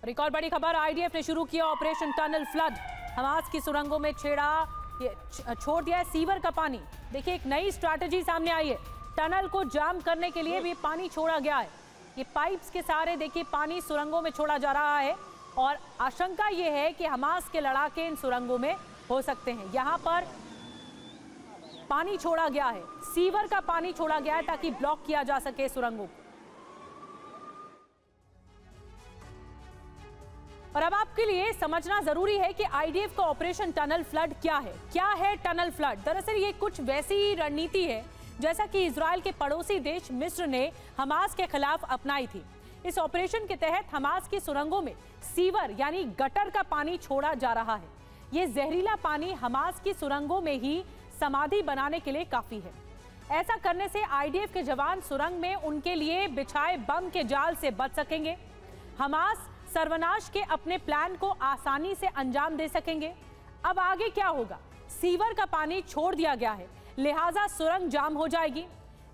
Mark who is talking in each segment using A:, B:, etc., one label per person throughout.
A: और एक और बड़ी खबर, आईडीएफ ने शुरू किया ऑपरेशन टनल फ्लड। हमास की सुरंगों में छोड़ दिया है सीवर का पानी। देखिए एक नई स्ट्रैटेजी सामने आई है, टनल को जाम करने के लिए भी पानी छोड़ा गया है। ये पाइप्स के सहारे देखिए पानी सुरंगों में छोड़ा जा रहा है और आशंका ये है कि हमास के लड़ाके इन सुरंगों में हो सकते हैं। यहाँ पर पानी छोड़ा गया है, सीवर का पानी छोड़ा गया है ताकि ब्लॉक किया जा सके सुरंगों को। और अब आपके लिए समझना जरूरी है कि आईडीएफ का ऑपरेशन टनल फ्लड क्या है। क्या है टनल फ्लड? दरअसल ये कुछ वैसी रणनीति है जैसा कि इजराइल के पड़ोसी देश मिस्र ने हमास के खिलाफ अपनाई थी। इस ऑपरेशन के तहत हमास की सुरंगों में सीवर यानी गटर का पानी छोड़ा जा रहा है। ये जहरीला पानी हमास की सुरंगों में ही समाधि बनाने के लिए काफी है। ऐसा करने से आईडीएफ के जवान सुरंग में उनके लिए बिछाए बम के जाल से बच सकेंगे। हमास सर्वनाश के अपने प्लान को आसानी से अंजाम दे सकेंगे। अब आगे क्या होगा? सीवर का पानी छोड़ दिया गया है, लिहाजा सुरंग जाम हो जाएगी,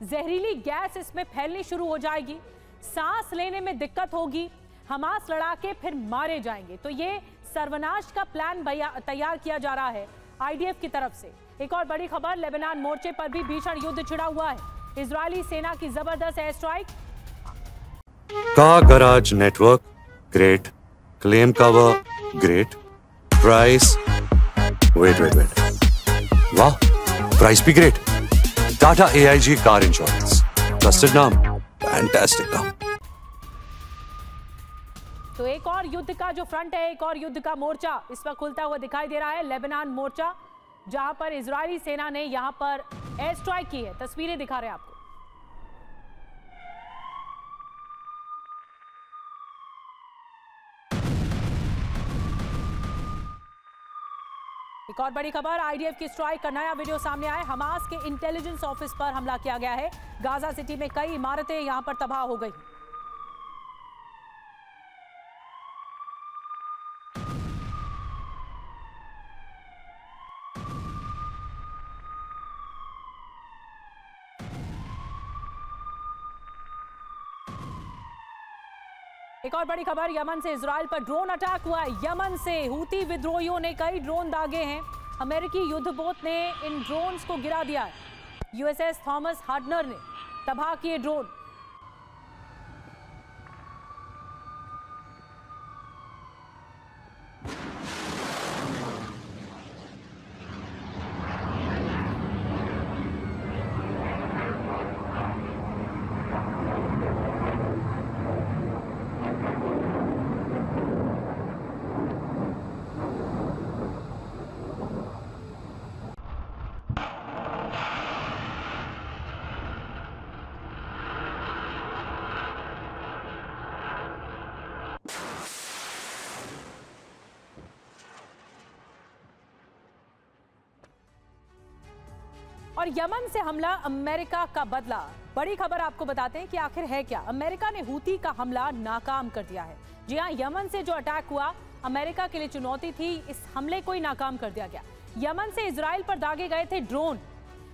A: जहरीली गैस इसमें फैलनी शुरू हो जाएगी, सांस लेने में दिक्कत होगी, हमास लड़ाके फिर मारे जाएंगे। तो ये सर्वनाश का प्लान तैयार किया जा रहा है आईडीएफ की तरफ से। एक और बड़ी खबर, लेबनान मोर्चे पर भी भीषण युद्ध छिड़ा हुआ है। इजरायली सेना की जबरदस्त air strike.
B: Car garage network great, claim cover great, price wait वाह, प्राइस भी great. Tata AIG car insurance, trusted नाम, फैंटास्टिक नाम।
A: तो एक और युद्ध का जो फ्रंट है, एक और युद्ध का मोर्चा इस वक्त खुलता हुआ दिखाई दे रहा है, लेबनान मोर्चा, जहां पर इजरायली सेना ने यहां पर एयर स्ट्राइक की है। तस्वीरें दिखा रहे हैं आपको। एक और बड़ी खबर, आईडीएफ की स्ट्राइक का नया वीडियो सामने आया। हमास के इंटेलिजेंस ऑफिस पर हमला किया गया है। गाजा सिटी में कई इमारतें यहां पर तबाह हो गई। एक और बड़ी खबर, यमन से इजराइल पर ड्रोन अटैक हुआ है। यमन से हूती विद्रोहियों ने कई ड्रोन दागे हैं। अमेरिकी युद्धपोत ने इन ड्रोन्स को गिरा दिया है। यूएसएस थॉमस हार्डनर ने तबाह किए ड्रोन। और यमन से हमला, अमेरिका का बदला। बड़ी खबर आपको बताते हैं कि आखिर है क्या। अमेरिका ने हूती का हमला नाकाम कर दिया है। जी हां, यमन से जो अटैक हुआ अमेरिका के लिए चुनौती थी, इस हमले को ही नाकाम कर दिया गया। यमन से इजराइल पर दागे गए थे ड्रोन,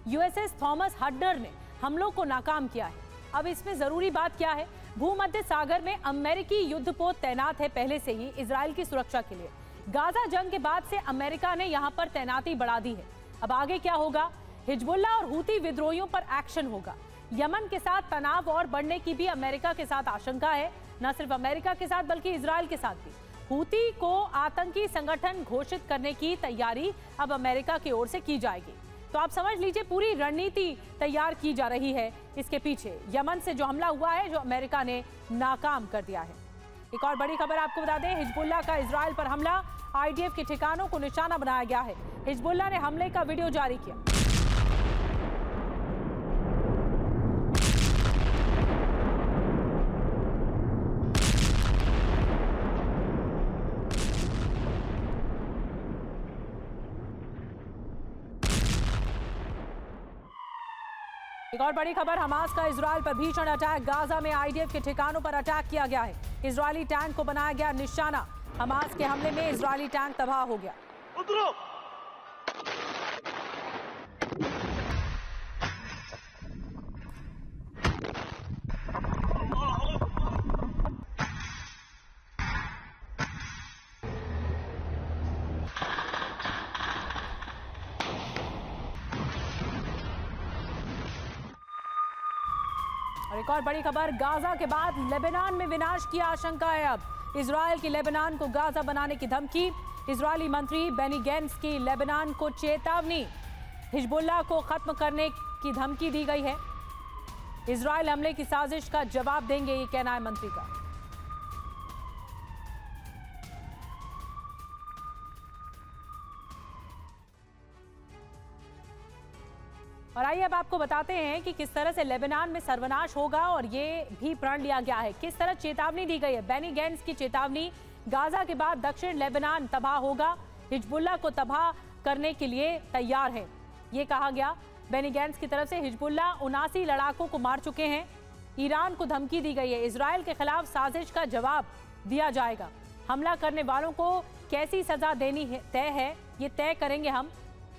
A: यूएसएस थॉमस हार्डनर ने हमलों को नाकाम किया है। अब इसमें जरूरी बात क्या है, भूमध्य सागर में अमेरिकी युद्धपोत तैनात है पहले से ही इजराइल की सुरक्षा के लिए। गाजा जंग के बाद से अमेरिका ने यहां पर तैनाती बढ़ा दी है। अब आगे क्या होगा? हिजबुल्लाह और हूती विद्रोहियों पर एक्शन होगा। यमन के साथ तनाव और बढ़ने की भी अमेरिका के साथ आशंका है। न सिर्फ अमेरिका के साथ बल्कि इजराइल के साथ भी। हूती को आतंकी संगठन घोषित करने की तैयारी अब अमेरिका की ओर से की जाएगी। तो आप समझ लीजिए पूरी रणनीति तैयार की जा रही है इसके पीछे। यमन से जो हमला हुआ है, जो अमेरिका ने नाकाम कर दिया है। एक और बड़ी खबर आपको बता दें, हिजबुल्लाह का इजराइल पर हमला, आईडीएफ के ठिकानों को निशाना बनाया गया है। हिजबुल्लाह ने हमले का वीडियो जारी किया। एक और बड़ी खबर, हमास का इजराइल पर भीषण अटैक। गाजा में आईडीएफ के ठिकानों पर अटैक किया गया है। इजरायली टैंक को बनाया गया निशाना। हमास के हमले में इजरायली टैंक तबाह हो गया। और एक और बड़ी खबर, गाजा के बाद लेबनान में विनाश की आशंका है। अब इजरायल की लेबनान को गाजा बनाने की धमकी। इजरायली मंत्री बेनी गैंट्स की लेबनान को चेतावनी। हिजबुल्लाह को खत्म करने की धमकी दी गई है। इजरायल हमले की साजिश का जवाब देंगे, ये कहना है मंत्री का। और आइए अब आपको बताते हैं कि किस तरह से लेबनान में सर्वनाश होगा और ये भी प्रण लिया गया है। किस तरह चेतावनी दी गई है। बेनी गैंट्स की चेतावनी, गाजा के बाद दक्षिण लेबनान तबाह होगा, हिजबुल्लाह को तबाह करने के लिए तैयार है, ये कहा गया। बेनी गैंट्स की तरफ से हिजबुल्लाह 79 लड़ाकों को मार चुके हैं। ईरान को धमकी दी गई है, इजरायल के खिलाफ साजिश का जवाब दिया जाएगा। हमला करने वालों को कैसी सजा देनी है तय है, ये तय करेंगे हम,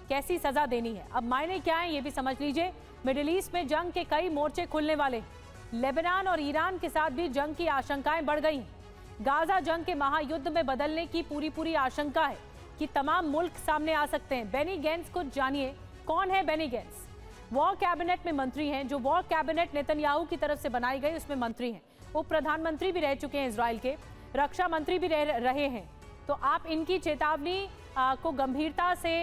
A: कैसी सजा देनी है। अब मायने क्या है ये भी समझ लीजिए। मिडिल ईस्ट में जंग के कई मोर्चे खुलने वाले, लेबनान और ईरान के साथ भी जंग की आशंकाएं बढ़ गई। गाजा जंग के महायुद्ध में बदलने की पूरी आशंका है कि तमाम मुल्क सामने आ सकते हैं। बेनी गैंट्स को जानिए, कौन है बेनी गैंट्स? वॉर कैबिनेट में मंत्री हैं, जो वॉर कैबिनेट नेतन्याहू की तरफ से बनाई गई उसमें मंत्री हैं। उप प्रधानमंत्री भी रह चुके हैं इजराइल के, रक्षा मंत्री भी रहे हैं। तो आप इनकी चेतावनी को गंभीरता से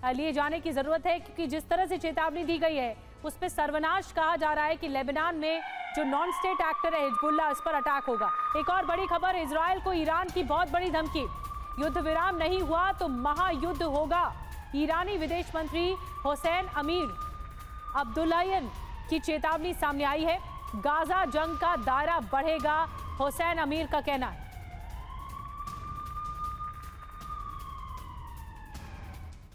A: लिए जाने की जरूरत है, क्योंकि जिस तरह से चेतावनी दी गई है उस पर सर्वनाश कहा जा रहा है कि लेबनान में जो नॉन स्टेट एक्टर है हिजबुल्लाह, इस पर अटैक होगा। एक और बड़ी खबर, इजरायल को ईरान की बहुत बड़ी धमकी। युद्ध विराम नहीं हुआ तो महायुद्ध होगा। ईरानी विदेश मंत्री हुसैन अमीर अब्दुल्लाहियन की चेतावनी सामने आई है। गाजा जंग का दायरा बढ़ेगा, हुसैन अमीर का कहना है।